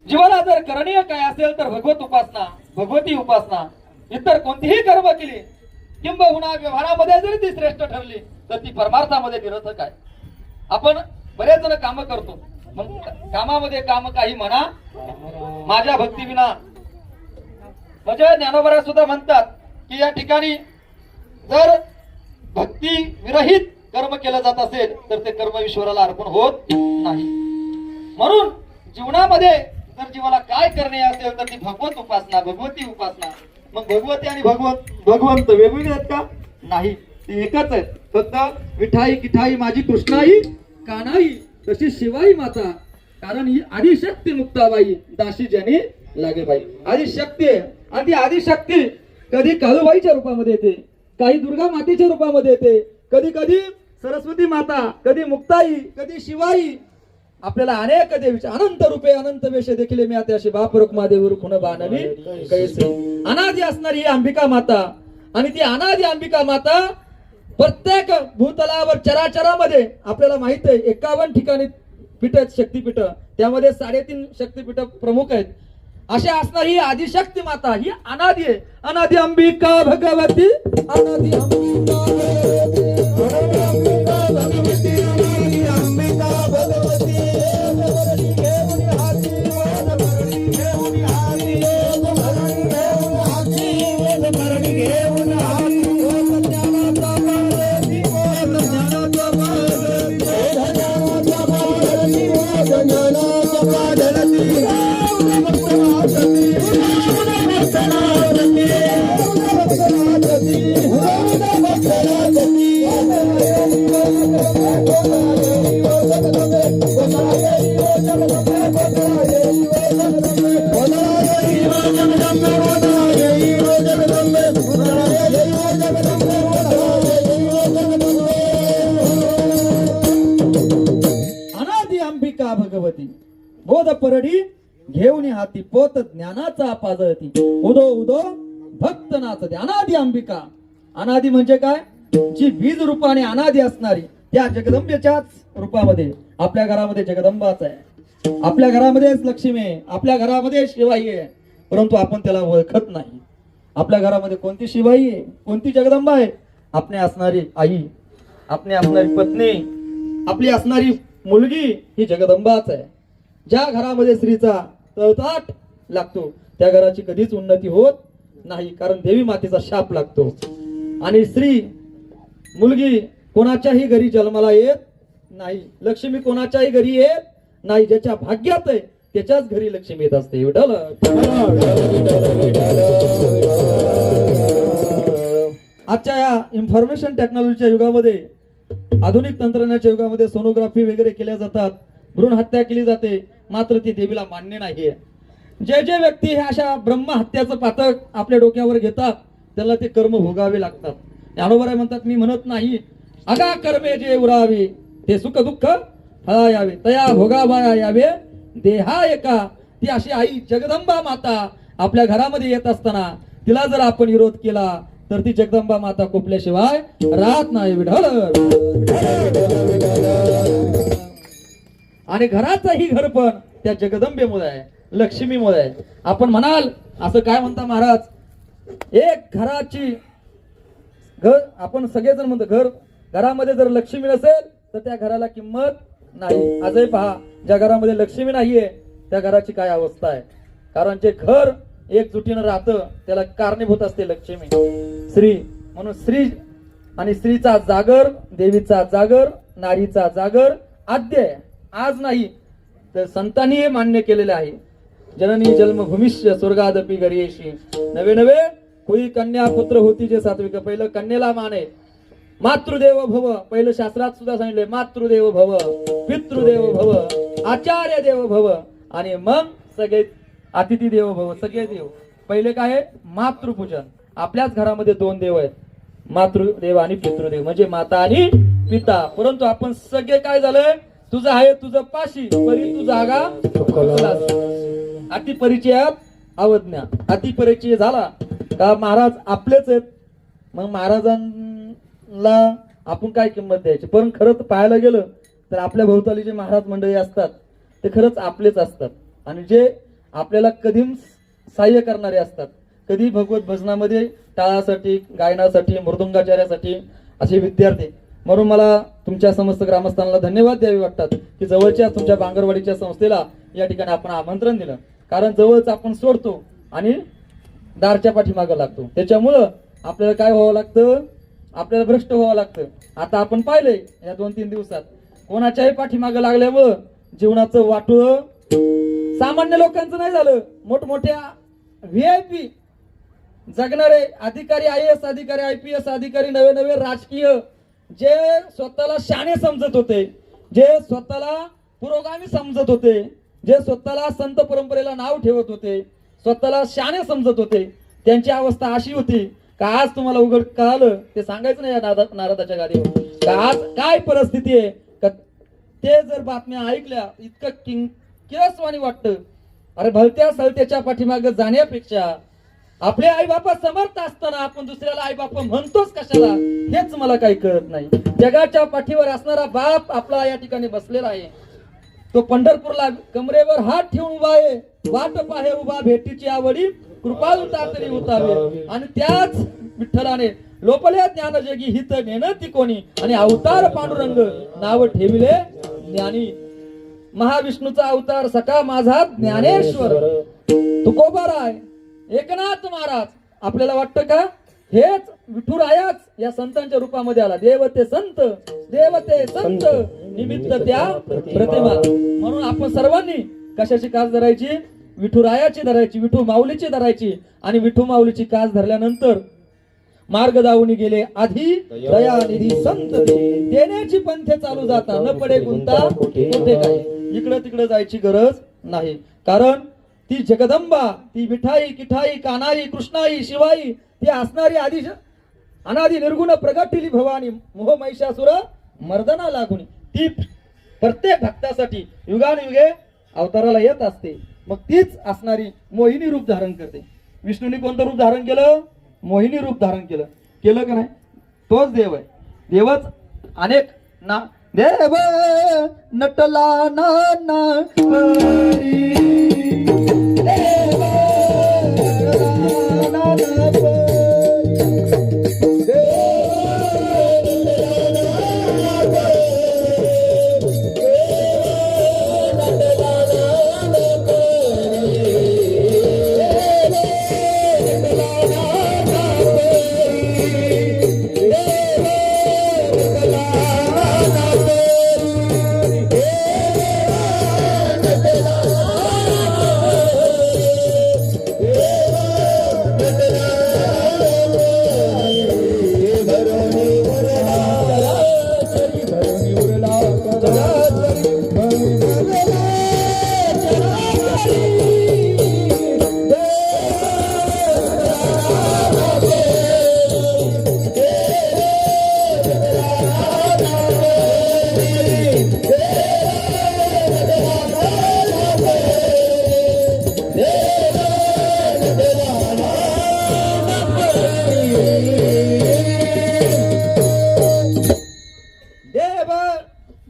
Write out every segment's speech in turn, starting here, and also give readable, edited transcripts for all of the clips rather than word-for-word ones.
जीवनात जर करणीय काय असेल तर भगवत उपासना, भगवती उपासना. इतर कोणतीही कर्म केली किंबहुना व्यवहारामध्ये जरी ती श्रेष्ठ ठरली तर ती परमार्थामध्ये निरर्थक आहे. आपण बरेच जण काम करतो, मग कामामध्ये काम काही म्हणा माझ्या भक्ती विना. म्हणजे ज्ञानोबा सुद्धा म्हणतात की या ठिकाणी जर भक्ती विरहित कर्म केलं जात असेल तर ते कर्म ईश्वराला अर्पण होत नाही. म्हणून जीवनामध्ये जर जीवाला काय करणे असेल तर ती भगवत उपासना, भगवती उपासना. मग भगवती आणि भगवंत वेगवेगळे आहेत का? नाही, ते एकच आहेत. फक्त विठाई किठाई माझी कृष्णाई कानाई तशी शिवाई माता. कारण ही आदिशक्ती मुक्ताबाई दाशी जनी लागे बाई. आदिशक्ती आहे आणि ती आदिशक्ती कधी काळूबाईच्या रूपामध्ये येते, काही दुर्गा मातेच्या रूपामध्ये येते, कधी कधी सरस्वती माता, कधी मुक्ताई, कधी शिवाई. आपल्याला अनेक देवीचे अनंत रूपे अनंत वेश देखील मी आता अशी बाप रुक्मादेवी रुखुन बाणली कैसे. अनादी असणारी ही अंबिका माता आणि ती अनादी अंबिका माता प्रत्येक भूतलावर चराचरामध्ये आपल्याला माहित आहे 51 ठिकाणी पीठ आहेत, शक्तीपीठ. त्यामध्ये 3.5 शक्तीपीठ प्रमुख आहेत. अशा असणारी ही आदिशक्ती माता ही अनादी आहे. अनादी अंबिका भगवती, अनादी अंबिका भगवती बोध परडी घेऊन हाती पोत ज्ञानाचा पाजळती. उदो उदो भक्त नाचते. अनादी अंबिका. अनादी म्हणजे काय? जी बीज रूपाने अनादी असणारी त्या जगदंबेच्याच रूपामध्ये आपल्या घरामध्ये जगदंबाच आहे, आपल्या घरामध्येच लक्ष्मी आहे, आपल्या घरामध्ये शिवाई आहे, परंतु आपण त्याला ओळखत नाही. आपल्या घरामध्ये कोणती शिवाई आहे, कोणती जगदंबा आहे? आपली असणारी आई, आपली असणारी पत्नी, आपली असणारी मुलगी ही जगदंबाच आहे. ज्या घरामध्ये स्त्रीचा तळताट लागतो त्या घराची कधीच उन्नती होत नाही, कारण देवी मातेचा शाप लागतो. आणि स्त्री मुलगी कोणाच्याही घरी जन्माला येत नाही. लक्ष्मी कोणाच्याही घरी येत नाही. ज्याच्या भाग्यात आहे त्याच्याच घरी लक्ष्मी येत असते. विठ्ठल. आजच्या या इन्फॉर्मेशन टेक्नॉलॉजीच्या युगामध्ये, आधुनिक तंत्रज्ञानाच्या युगामध्ये सोनोग्राफी वगैरे केल्या जातात, भ्रूण हत्या केली जाते, मात्र ती देवीला मान्य नाहीये. जे जे व्यक्ती हे अशा ब्रह्महत्याचं पातक आपल्या डोक्यावर घेतात त्याला ते कर्म भोगावे लागतात. ज्ञानोबा म्हणतात, मी म्हणत नाही अगा कर्मे जे उरावे ते सुख दुःख फळा यावे तया भोगावा यावे देहा एका. ती अशी आई जगदंबा माता आपल्या घरामध्ये येत असताना तिला जर आपण विरोध केला तर ती जगदंबा माता कोपल्याशिवाय राहत नाही. विढळ. आणि घराचंही घर पण त्या जगदंबेमुळे आहे, लक्ष्मीमुळे आहे. आपण म्हणाल असं काय म्हणता महाराज, एक घराची घर आपण सगळेजण म्हणतो घर, घरामध्ये जर लक्ष्मी नसेल तर त्या घराला किंमत नाही. आजही पहा, ज्या घरामध्ये लक्ष्मी नाहीये त्या घराची काय अवस्था आहे. कारण जे घर एकजुटीनं राहतं त्याला कारणीभूत असते लक्ष्मी, स्त्री. म्हणून स्त्री आणि स्त्रीचा जागर, देवीचा जागर, नारीचा जागर आद्य आहे. आज नाही तर संतांनी हे मान्य केलेले आहे. जननी जन्मभूमिष्य स्वर्गादपी गरीयशी. नवे नवे कोई कन्या पुत्र होती जे सात्विक. पहिलं कन्येला मान आहे. मातृदेव भव, पहिलं शास्त्रात सुद्धा सांगितले, मातृदेव भव, पितृदेव भव, आचार्य देव भव, आणि मग सगळे अतिथी देव भव, सगळे देव. पहिले काय आहे? मातृपूजन. आपल्याच घरामध्ये 2 देव आहेत, मातृदेव आणि पितृदेव, म्हणजे माता आणि पिता. परंतु आपण सगळे काय झालंय, तुझं आहे तुझं पाशी परी तू जागा. अति परिचयात अवज्ञा. अति परिचय झाला का महाराज आपलेच आहेत, मग महाराजांना आपण काय किंमत द्यायची. पण खरं तर पाहायला गेलं तर आपल्या भोवताली जे महाराज मंडळी असतात ते खरंच आपलेच असतात आणि जे आपल्याला कधी सहाय्य करणारे असतात. कधी भगवत भजनामध्ये टाळासाठी, गायनासाठी, मृदुंगाचार्यासाठी असे विद्यार्थी. म्हणून मला तुमच्या समस्त ग्रामस्थांना धन्यवाद द्यावे वाटतात की जवळच्या तुमच्या बांगरवाडीच्या संस्थेला या ठिकाणी आपण आमंत्रण दिलं. कारण जवळच आपण सोडतो आणि दारच्या पाठीमागं लागतो. त्याच्यामुळं आपल्याला काय व्हावं लागतं, आपल्याला भ्रष्ट व्हावं लागतं. आता आपण पाहिलंय या 2-3 दिवसात कोणाच्याही पाठीमागं लागल्यामुळं जीवनाचं वाटोळं सामान्य लोकांचं नाही झालं, मोठमोठ्या VIP जगणारे अधिकारी, IAS अधिकारी, IPS अधिकारी, नवे नवे राजकीय जे स्वतःला शाणे समजत होते, जे स्वतःला पुरोगामी समजत होते, जे स्वतःला संत परंपरेला नाव ठेवत होते, स्वतःला शाणे समजत होते, त्यांची अवस्था अशी होती का आज तुम्हाला उघड कळालं ते सांगायचं नाही या नारदाच्या गाडीवर का आज काय परिस्थिती आहे. का ते जर बातम्या ऐकल्या इतकं किरसवाणी वाटतं. अरे भलत्या सलत्याच्या पाठीमागे जाण्यापेक्षा आपले आई बापा समर्थ असताना आपण दुसऱ्याला आई बापा म्हणतोच कशाला हेच मला काही कळत नाही. जगाच्या पाठीवर असणारा बाप आपला या ठिकाणी बसलेला आहे. तो पंढरपूरला कमरेवर हात ठेवून उभा आहे. वाट पाहे उभा भेटीची आवडी कृपाळू तातरी उतावे. आणि त्याच विठ्ठलाने लोपले ज्ञान जगी हित नेणती कोणी आणि अवतार पांडुरंग नाव ठेविले ज्ञानी. महाविष्णूचा अवतार सखा माझा ज्ञानेश्वर तुकोबाराय एकनाथ महाराज. आपल्याला वाटतं का हेच विठुरायाच या संतांच्या रूपामध्ये आला. देवते संत, देवते संत निमित्त त्या प्रतिमा. म्हणून आपण सर्वांनी कशाची कास धरायची, विठुरायाची धरायची, विठू माऊलीची धरायची. आणि विठू माऊलीची कास धरल्यानंतर मार्ग दावून गेले आधी दयानिधी संत देण्याची पंथे चालू जाता न पडे गुंता कुठे काय. इकडं तिकडे जायची गरज नाही. कारण ती जगदंबा, ती विठाई, किठाई, कानाई, कृष्णाई, शिवाई ती असणारी आधी अनादी निर्गुण प्रगटिली भवानी मोह महिषासुर मर्दना लागून ती प्रत्येक भक्तासाठी युगानुयुगे अवताराला येत असते. मग तीच असणारी मोहिनी रूप धारण करते. विष्णूने कोणतं रूप धारण केलं, मोहिनी रूप धारण केलं. केलं का नाही, तोच देव आहे. देवच अनेक ना देव नटला ना परी,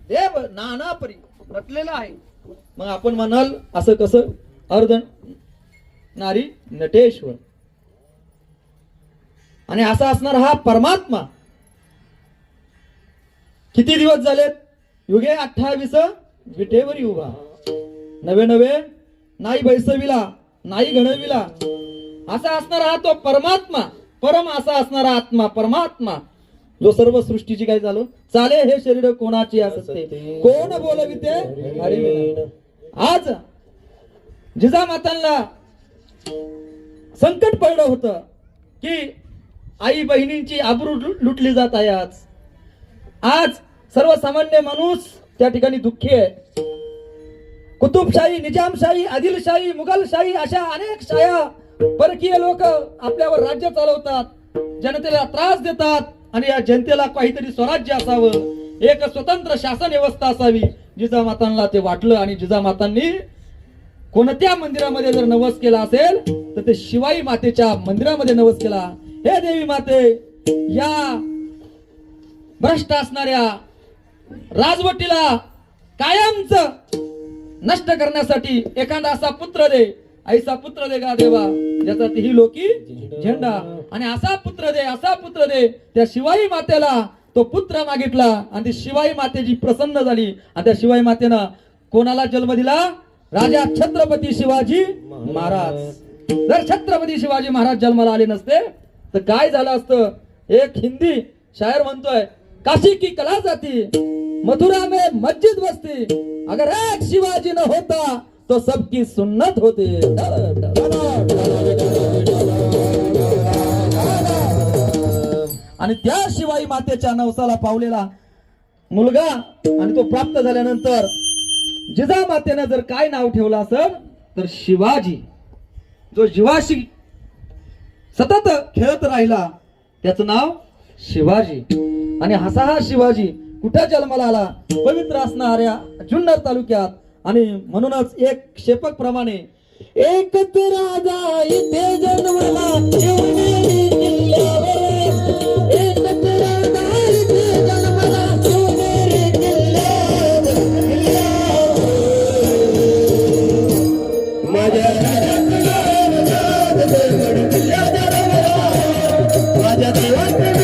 देव नटला ना परी. मग आपण म्हणाल असं कसं, अर्ध नारी नटेश्वर. आणि असा असणार हा परमात्मा. किती दिवस झालेत, युगे 28 विटेवरी उभा. नवे नवे नाही बैसविला, नाही घडविला. असा असणारा हा तो परमात्मा, परम असा असणारा आत्मा परमात्मा जो सर्व सृष्टीची काय झालं चाले हे शरीर कोणाचे असते, कोण बोलविते हरिविना. आज जिजामातांना संकट पडलं होतं की आई बहिणींची आबरू लुटली जात आहे. आज सर्वसामान्य माणूस त्या ठिकाणी दुःखी आहे. कुतुबशाही, निजामशाही, आदिलशाही, मुघलशाही अशा अनेक शाया परकीय लोक आपल्यावर राज्य चालवतात, जनतेला त्रास देतात. आणि या जनतेला काहीतरी स्वराज्य असावं, एक स्वतंत्र शासन व्यवस्था असावी. जिजामातांना ते वाटलं आणि जिजामातांनी कोणत्या मंदिरामध्ये जर नवस केला असेल तर ते शिवाई मातेच्या मंदिरामध्ये नवस केला. हे देवी माते, या भ्रष्ट असणाऱ्या राजवटीला कायमच नष्ट करण्यासाठी एखादा असा पुत्र दे, ऐसा पुत्र दे गा देवा ज्याचा तीही लोकी झेंडा. आणि असा पुत्र दे त्या शिवाई मातेला तो पुत्र मागितला आणि ती शिवाई मातेची प्रसन्न झाली. आणि त्या शिवाई मातेनं कोणाला जन्म दिला? राजा छत्रपती शिवाजी महाराज. जर छत्रपती शिवाजी महाराज जन्माला आले नसते तर काय झालं असतं? एक हिंदी शायर म्हणतोय, काशी की कला जाती मथुरा में मस्जिद बसती, अगर एक शिवाजी न होता तो सबकी सुन्नत होती. आणि त्या शिवाई मातेच्या नवसाला पावलेला मुलगा आणि तो प्राप्त झाल्यानंतर जिजामातेनं जर काय नाव ठेवलं असेल तर शिवाजी. जो जीवाशी सतत खेळत राहिला त्याचं नाव शिवाजी. आणि हा शिवाजी कुठे जन्माला आला? पवित्र असणाऱ्या जुन्नर तालुक्यात. आणि म्हणूनच एक शेपक प्रमाणे एकच राजा इथे जन्मला शिवनेरी किल्ल्यावर, एकच राजा इथे जन्मला शिवनेरी किल्ल्यावर. माझ्या माझ्या देवाचं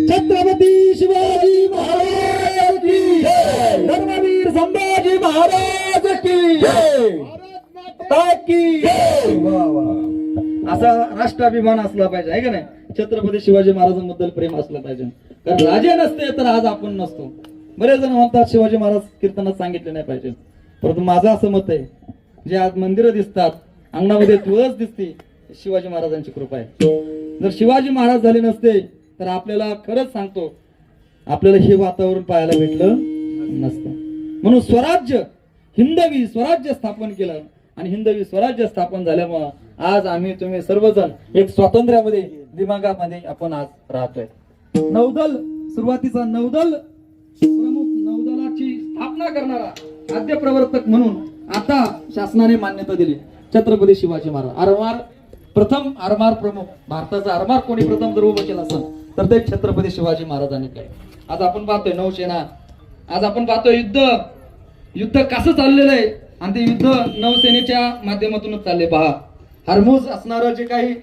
छत्रपती शिवाजी महाराज की जय, धर्मवीर संभाजी महाराज की जय, भारत की जय. असा राष्ट्राभिमान असला पाहिजे आहे का नाही? छत्रपती शिवाजी महाराजांबद्दल प्रेम असलं पाहिजे. कारण राजे नसते तर आज आपण नसतो. बरेच जण म्हणतात शिवाजी महाराज कीर्तनात सांगितले नाही पाहिजे, परंतु माझं असं मत आहे, जे आज मंदिरं दिसतात, अंगणामध्ये तुळस दिसते, शिवाजी महाराजांची कृपा आहे. जर शिवाजी महाराज झाले नसते तर आपल्याला खरंच सांगतो आपल्याला हे वातावरण पाहायला भेटलं नसतं. म्हणून स्वराज्य, हिंदवी स्वराज्य स्थापन केलं आणि हिंदवी स्वराज्य स्थापन झाल्यामुळं आज आम्ही तुम्ही सर्वजण एक स्वातंत्र्यामध्ये दिमागामध्ये आपण आज राहतोय. नौदल सुरुवातीचा नौदल प्रमुख, नौदलाची स्थापना करणारा आद्य प्रवर्तक म्हणून आता शासनाने मान्यता दिली छत्रपती शिवाजी महाराज. आरमार प्रमुख, भारताचा आरमार कोणी प्रथम जर उभं केलं असेल तर ते छत्रपती शिवाजी महाराजांनी केलं. आज आपण पाहतोय नौसेना, आज आपण पाहतोय युद्ध कसं चाललेलं आहे आणि ते युद्ध नौसेनेच्या माध्यमातूनच चालले. पहा, हरमुज असणारं जे काही